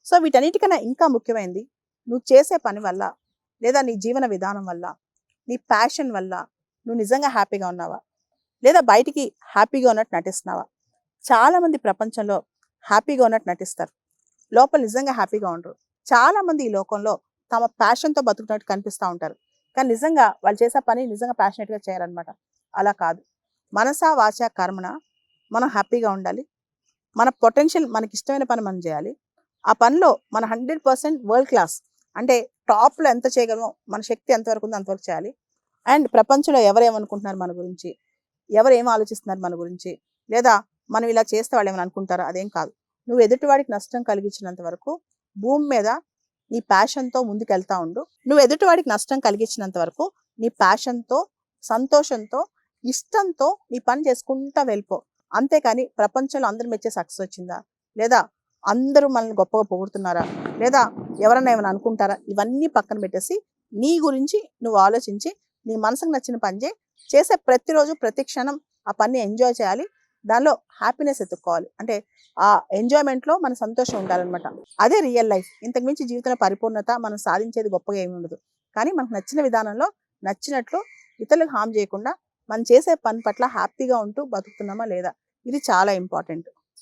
So వీటన్నిటికన్నా ఇంకా ముఖ్యమైనది, నువ్వు చేసే పని వల్ల లేదా నీ జీవన విధానం వల్ల, నీ ప్యాషన్ వల్ల నువ్వు నిజంగా హ్యాపీగా ఉన్నావా? లేదా బయటికి హ్యాపీగా ఉన్నట్టు నటిస్తున్నావా? చాలామంది ప్రపంచంలో హ్యాపీగా ఉన్నట్టు నటిస్తారు, లోపల నిజంగా హ్యాపీగా ఉండరు. చాలామంది ఈ లోకంలో తమ ప్యాషన్తో బతుకుతున్నట్టు కనిపిస్తూ ఉంటారు, కానీ నిజంగా వాళ్ళు చేసే పని నిజంగా ప్యాషనెట్గా చేయాలన్నమాట. అలా కాదు. మనసా వాచా కర్మణ మనం హ్యాపీగా ఉండాలి. మన పొటెన్షియల్, మనకి ఇష్టమైన పని మనం చేయాలి. ఆ పనిలో మన 100% వరల్డ్ క్లాస్, అంటే టాప్లో ఎంత చేయగలమో, మన శక్తి ఎంతవరకు ఉందో అంతవరకు చేయాలి. అండ్ ప్రపంచంలో ఎవరేమనుకుంటున్నారు మన గురించి, ఎవరు ఏం ఆలోచిస్తున్నారు మన గురించి, లేదా మనం ఇలా చేస్తే వాళ్ళు ఏమైనా అనుకుంటారా, అదేం కాదు. నువ్వు ఎదుటివాడికి నష్టం కలిగించినంత వరకు భూమి మీద నీ ప్యాషన్తో ముందుకెళ్తా ఉండు. నువ్వు ఎదుటివాడికి నష్టం కలిగించినంత వరకు నీ ప్యాషన్తో, సంతోషంతో, ఇష్టంతో నీ పని చేసుకుంటా వెళ్ళిపో. అంతేకాని ప్రపంచంలో అందరూ మెచ్చే సక్సెస్ వచ్చిందా, లేదా అందరూ మనల్ని గొప్పగా పొగుడుతున్నారా, లేదా ఎవరన్నా ఏమైనా అనుకుంటారా, ఇవన్నీ పక్కన పెట్టేసి నీ గురించి నువ్వు ఆలోచించి నీ మనసుకు నచ్చిన పని చేయి. చేసే ప్రతిరోజు ప్రతి క్షణం ఆ పని ఎంజాయ్ చేయాలి, దానిలో హ్యాపీనెస్ ఎత్తుక్కోవాలి. అంటే ఆ ఎంజాయ్మెంట్లో మన సంతోషం ఉండాలన్నమాట. అదే రియల్ లైఫ్. ఇంతకుమించి జీవితంలో పరిపూర్ణత మనం సాధించేది గొప్పగా ఏమి ఉండదు. కానీ మనకు నచ్చిన విధానంలో నచ్చినట్లు ఇతరులకు హామ్ చేయకుండా మనం చేసే పని పట్ల హ్యాపీగా ఉంటూ బతుకుతున్నామా లేదా, ఇది చాలా ఇంపార్టెంట్.